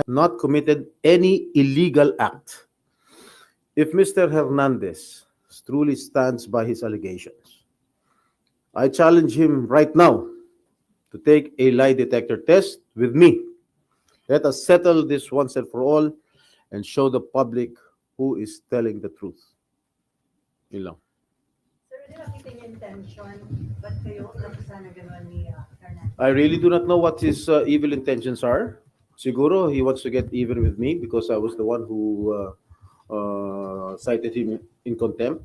not committed any illegal act. If Mr. Hernandez truly stands by his allegations, I challenge him right now to take a lie detector test with me. Let us settle this once and for all and show the public who is telling the truth. Yun lang. Sir, hindi nakita niyo intention, ba't kayo nakusa na gano'n ni Hernandez? I really do not know what his evil intentions are. Siguro he wants to get even with me because I was the one who cited him in contempt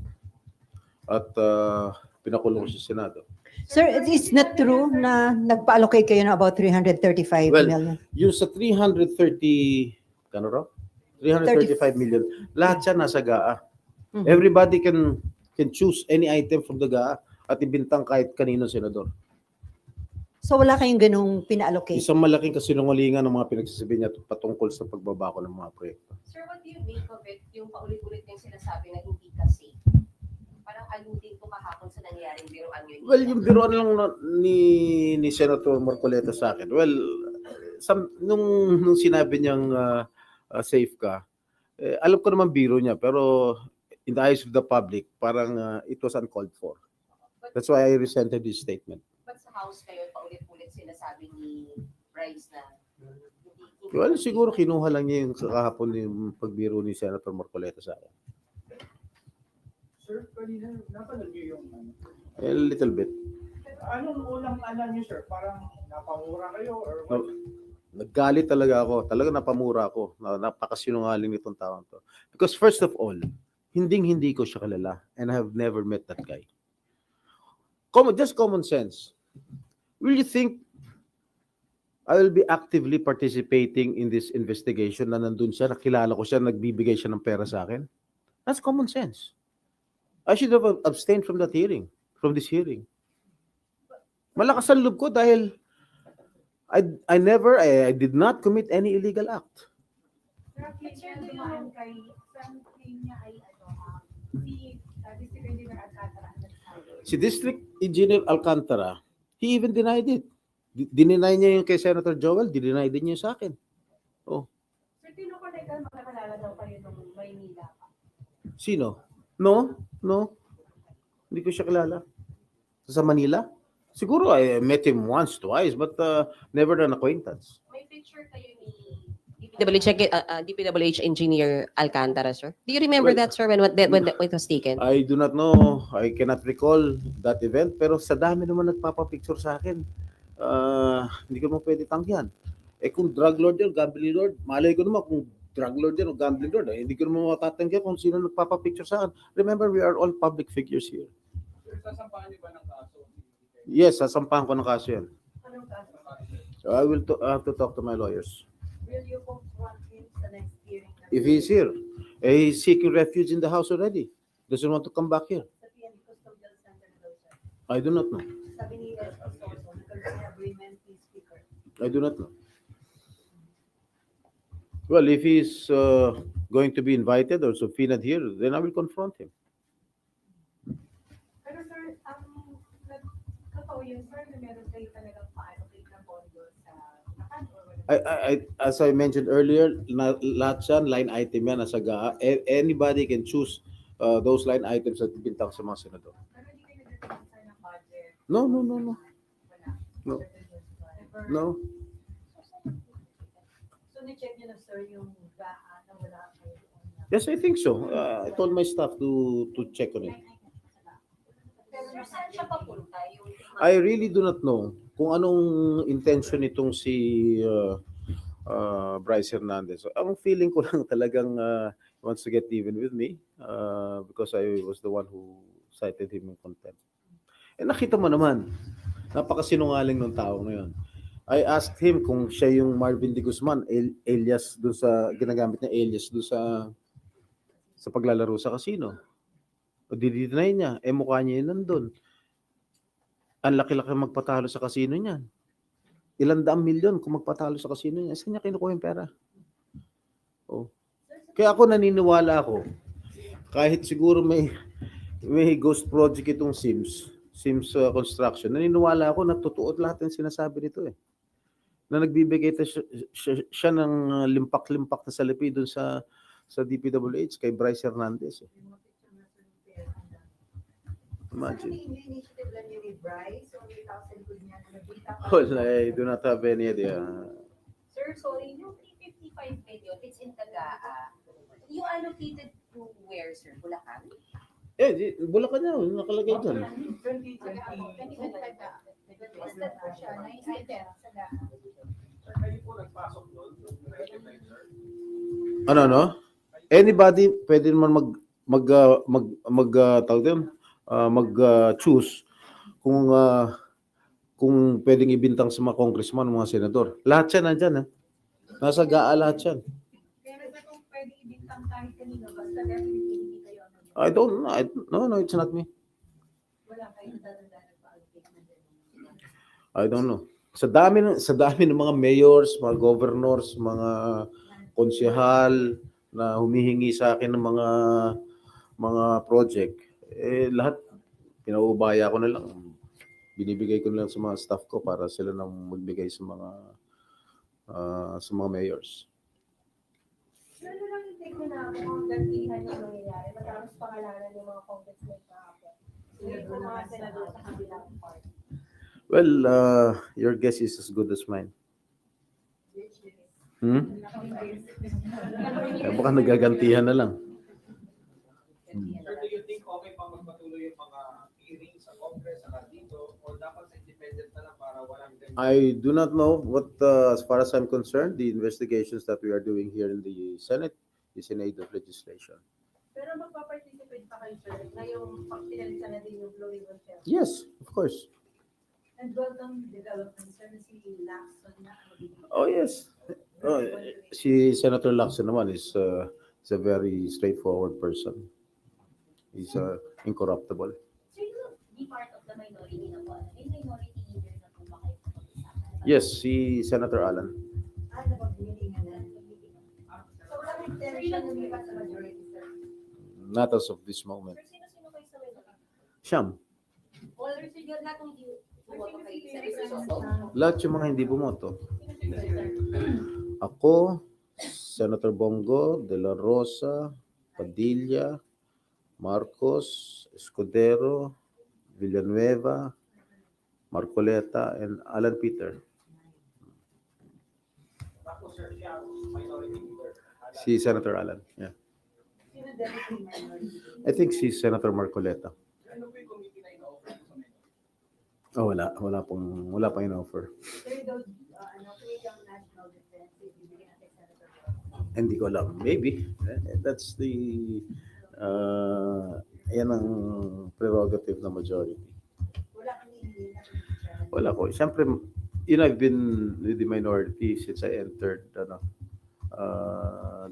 at pinakulong sa Senado. Sir, it's not true na nagpa-allocate kayo ng about 335 Well, million. yung sa 330, kano raw? 335 million, lahat siya nasa GAA. Mhm. Everybody can choose any item from the GAA at ibintang kahit kanino senador. So wala kayong ganung pina-allocate? Isang malaking kasinungalingan ng mga pinagsasabi niya patungkol sa pagbabako ng mga proyekto. Sir, what do you make of it, yung paulit-ulit yung sinasabi na hindi kasi? Parang alluding to kahapon sa nangyaring biruan yun. Well, yung biruan lang ni Senator Marcoleta sa akin. Well, nung sinabi niyang safe ka, alam ko naman biro niya, pero in the eyes of the public, parang it was uncalled for. That's why I resented his statement. But sa House kayo, paulit-ulit sinasabi ni Bryce na hindi. Well, siguro kinuha lang niya yung kahapon yung pagbiro ni Senator Marcoleta sa akin. Sir, kanina napanood niyo yung A little bit. anong unang alam niyo, sir? Parang napamura kayo or what? Naggalit talaga ako. Talaga napamura ako. Napakasinungaling nitong taong to. Because first of all, hindi ko siya kilala and I have never met that guy. Just common sense. Will you think I will be actively participating in this investigation na nandun siya, nakilala ko siya, nagbibigay siya ng pera sa akin? That's common sense. I should have abstained from that hearing, from this hearing. Malakas ang loob ko dahil I did not commit any illegal act. Sir, claim niya dumaan kay, ang claim niya ay si District Engineer Alcantara ang nagsabi. Si District Engineer Alcantara, he even denied it. Dininay niya yung kay Senator Joel, dinay din niya sa akin. Oh, Sir, tinukulay ka makakalala daw kayo nung Maynila pa. sino? No. Hindi ko siya kilala. Sa Manila? Siguro I met him once, twice, but never an acquaintance. May picture kayo ni DPWH Engineer Alcantara, sir. Do you remember Well, that, sir, when it was taken? I do not know. I cannot recall that event. Pero sa dami naman nagpapapicture sa akin. Hindi ko naman pwede tanggihan. Kung drug lord yan, gambling lord, malay ko naman kung drug lord yan o gambling lord. Hindi ko naman matatanggihan kung sino nagpapapicture sa akin. Remember, we are all public figures here. Sir, sasampahan niyo ba ng kaso? Yes, sasampahan ko ng kaso yan. Anong kaso? So I will have to talk to my lawyers. Will you confront him sa next hearing? If he's here, he's seeking refuge in the house already. Doesn't want to come back here. Sa PNP Custodial Center daw, sir. I do not know. Sabi ni S.O. Sorso, nagkaroon ng agreement ni Speaker. I do not know. Well, if he's going to be invited or subpoenaed here, then I will confront him. Pero sir, totoo yun, sir, na meron kayo talagang pa-allocate ng pondo sa Bulacan or wala? As I mentioned earlier, lahat yan, line item yan, nasa GAA. Anybody can choose those line items at bintang sa mga senador. Pero hindi kayo nagkaroon, sir, ng budget? No. Wala. No. Never. No. So, ni-check niyo na, sir, yung GAA na wala kayo doon na. Yes, I think so. I told my staff to check on it. Pero saan siya papunta? Yung I really do not know kung anong intention nitong si Bryce Hernandez. Ang feeling ko lang talagang he wants to get even with me because I was the one who cited him in contempt. Nakita mo naman, napakasinungaling ng tao na yun. I asked him kung siya yung Marvin de Guzman, alias doon sa, ginagamit niya alias doon sa paglalaro sa casino. O didinay niya, mukha niya yun nandun. Ang laki-laki magpatalo sa casino niyan. Ilang daang milyon kung magpatalo sa casino niya. Saan niya kinukuha yung pera? Oh. Kaya ako naniniwala ako, kahit siguro may ghost project itong Sims Construction, naniniwala ako na totoo lahat ng sinasabi nito eh. na nagbibigay siya ng limpak-limpak na salapi doon sa DPWH kay Bryce Hernandez. Eh. Imagine. initiative lang yun ni Bryce o may tao sa likod niya na nagkita pa? Well, I do not have any idea. Sir, sorry, yung 355 million, it's in Tagaa. You allocated to where, sir? Bulacan? Bulacan niya, nakalagay dyan. 2020. Is that po siya? Nai-iter sa daan. Sir, kayo po nagpasok doon. Recognize, sir. Ano? Anybody pwede naman choose kung pwedeng ibintang sa mga congressman, mga senador. Lahat yan nandyan, ha? Nasa GAA lahat yan. Pero sa kung pwede ibintang kahit kanino, basta definitely hindi kayo ano. I don't know. No, it's not me. Wala kayo dadagdagan pa-allocate na din. I don't know. Sa dami ng mga mayors, mga governors, mga konsehal na humihingi sa akin ng mga project, lahat pinaubaya ko na lang. Binibigay ko na lang sa mga staff ko para sila nang magbigay sa mga mayors. Ano lang yung take mo na kung gantihan yung nangyayari, matapos pangalanan ng mga congressmen kahapon. Yung mga senador sa kabilang part. Well, your guess is as good as mine. Baka nagagantihan na lang. Sir, do you think okay pang magpatuloy yung mga hearings sa Congress, saka dito, o dapat sa independent na lang para walang I do not know what, as far as I'm concerned, the investigations that we are doing here in the Senate is in aid of legislation. Pero magpa-participate pa kayo, sir, na yung pagpinalitan na din yung Blue Ribbon Trail. Yes, of course. And welcome development, sir, na si Lacson na. Oh, yes. Si Senator Lacson naman is a very straightforward person. He's incorruptible. Sir, you be part of the minority na po. May minority leader na po ba kayo pag-usapan? Yes, si Senator Alan. So, walang intention na lipat sa majority, sir. Not as of this moment. Sir, sino-sino kayo sa minority? Siyam. All or sir, lahat ng hindi bumoto kay Senator Soto? Lahat yung mga hindi bumoto. Ako, Senator Bongo, De La Rosa, Padilla, Marcos, Escudero, Villanueva, Marcoleta, and Alan Peter. Tapos, sir, siya, minority leader. Si Senator Alan. Yeah. Sino deputy minority? I think si Senator Marcoleta. Ano po yung committee na ino-offer sa minority? Oh, wala pang in-offer. Sir, those, create yung national defense, ibibigyan natin Senator. Hindi ko alam. Maybe. That's the yan ang prerogative ng majority. Wala kang hindi na. Wala ko. Siyempre, I've been with the minority since I entered the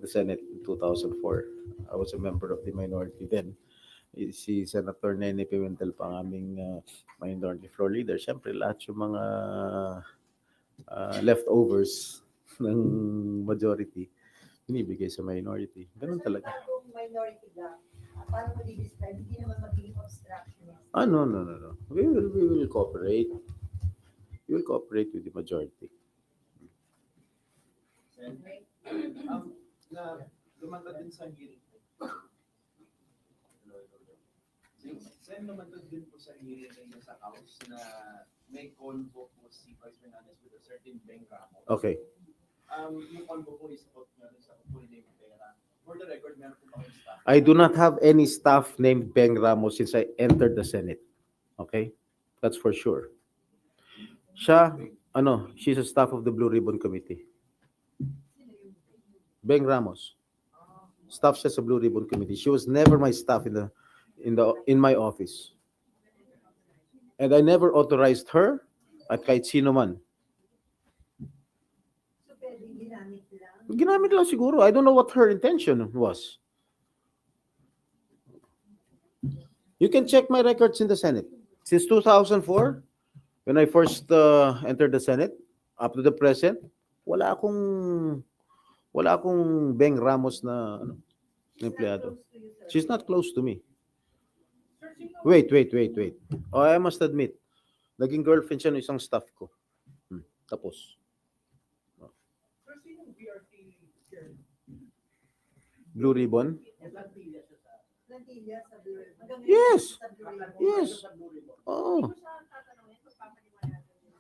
Senate in 2004. I was a member of the minority then. Si Senator Nene Pimentel pa ang aming minority floor leader. Siyempre, lahat yung mga leftovers ng majority binibigay sa minority. Ganun talaga. Kung minority gap, paano mo di-describe? Hindi naman magiging obstructionist. No. We will cooperate. We will cooperate with the majority. Na lumantad din sa hearing. Sen, lumantad din po sa hearing ngayon sa House na may convo po si Vice Fernandez with a certain Beng Ramos. Okay. Yung convo po is about nga sa kukunin ng pera. For the record, meron po ba kayong staff? I do not have any staff named Beng Ramos since I entered the Senate. Okay? That's for sure. She's a staff of the Blue Ribbon Committee. Beng Ramos. Staff siya sa Blue Ribbon Committee. She was never my staff in my office. And I never authorized her at kahit sino man. So, pwede ginamit lang. Ginamit lang siguro. I don't know what her intention was. You can check my records in the Senate. Since 2004, when I first entered the Senate, up to the present, wala akong Beng Ramos na empleyado. She's not close to me. Wait. Oh, I must admit, naging girlfriend siya ng isang staff ko. Tapos. Blue Ribbon? Plantilla sa Blue Ribbon. Hanggang Yes. sa Blue Ribbon. Yes. Oo. Hindi ko siya tatanungin, magpapaliwanagan yun.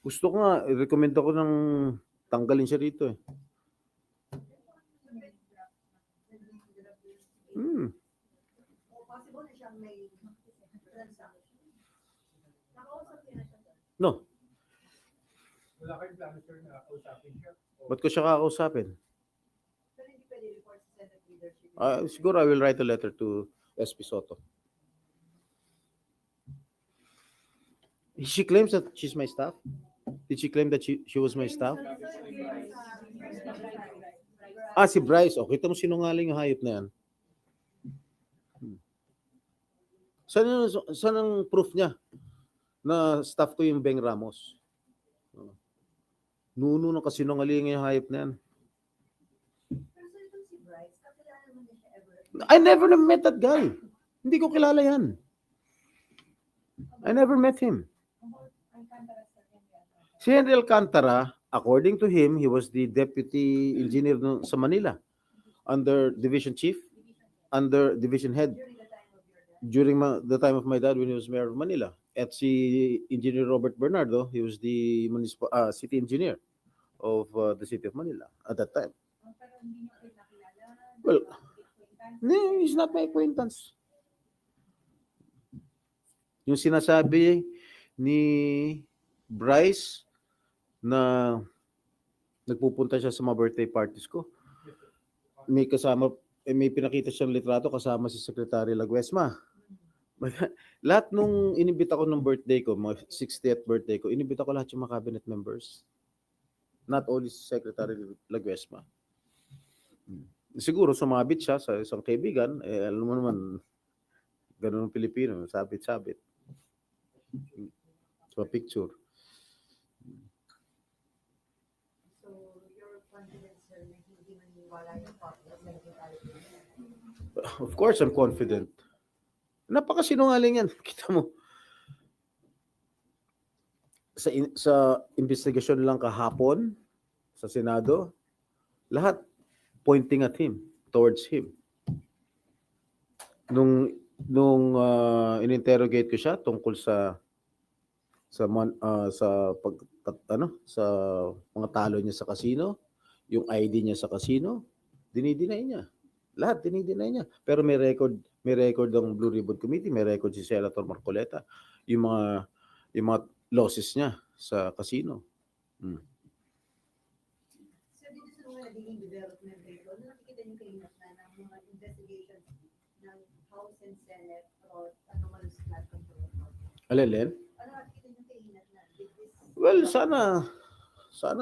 Gusto ko nga, i-recommend ako ng tanggalin siya rito eh. Possible na siyang may transaction. Nakausap niya na siya. No. Wala kayong plano, sir, na kausapin siya? Ba't ko siya kakausapin? Pero hindi pwede report sa Senate leadership. Siguro I will write a letter to SP Soto. She claims that she's my staff? Did she claim that she was my staff? Si Bryce. Oh, kita mo sinungaling yung hayop na yan. Saan ang proof niya na staff ko yung Beng Ramos? Nuno ng kasinungaling yung hayop na yan. Pero sa itong si Bryce, kakilala mo na siya ever. I never met that guy. Hindi ko kilala yan. I never met him. Si Henry Alcantara, according to him, he was the deputy engineer sa Manila, under division chief, under division head, during the time of my dad when he was mayor of Manila. At si Engineer Robert Bernardo, he was the city engineer of the city of Manila at that time. Well, no, he's not my acquaintance. Yung sinasabi ni Bryce na nagpupunta siya sa mga birthday parties ko. May pinakita siyang litrato kasama si Secretary Laguesma. Lahat nung inibita ko nung birthday ko, mga 60th birthday ko, inibita ko lahat yung mga cabinet members. Not only si Secretary Laguesma. Siguro sumabit siya sa isang kaibigan, alam mo naman, ganun ang Pilipino, sabit-sabit. So, picture. So, your confidence, sir, na hindi maniwala yung popular secretary. Of course, I'm confident. Napakasinungaling yan. Kita mo. Sa investigasyon lang kahapon, sa Senado, lahat pointing at him, towards him. Nung in-interrogate ko siya tungkol sa mga talo niya sa casino, yung ID niya sa casino, dinideny niya. Lahat dinideny niya. Pero may record ang Blue Ribbon Committee, may record si Senator Marcoleta, yung mga losses niya sa casino. So, dito sa mga naging development rito, nakikita niyo kayo na ng mga investigations ng House and Senate about anomalous flood control. Alelen? Ano nakikita niyo kayo na Well, sana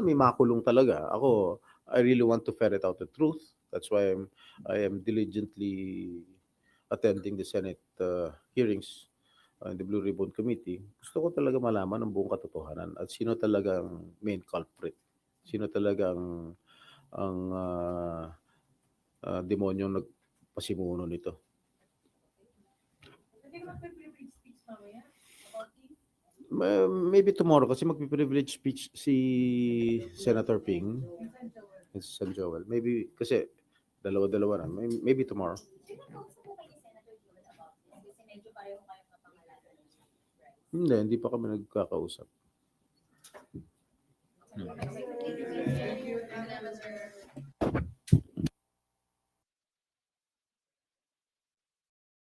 may makulong talaga. Ako, I really want to ferret out the truth. That's why I am diligently attending the Senate hearings in the Blue Ribbon Committee. Gusto ko talaga malaman ang buong katotohanan at sino talagang main culprit. Sino talagang ang demonyong nagpasimuno nito. Hindi ka magpe-privilege speech mamaya about this? Maybe tomorrow kasi magpi-privilege speech si Senator Ping. It's San Joel. Maybe kasi dalawa-dalawa na. Maybe tomorrow. Sino kausap mo kay Senator Joel about this? Kasi medyo pareho kayong mapangalanan. Hindi pa kami nagkakausap. Thank you.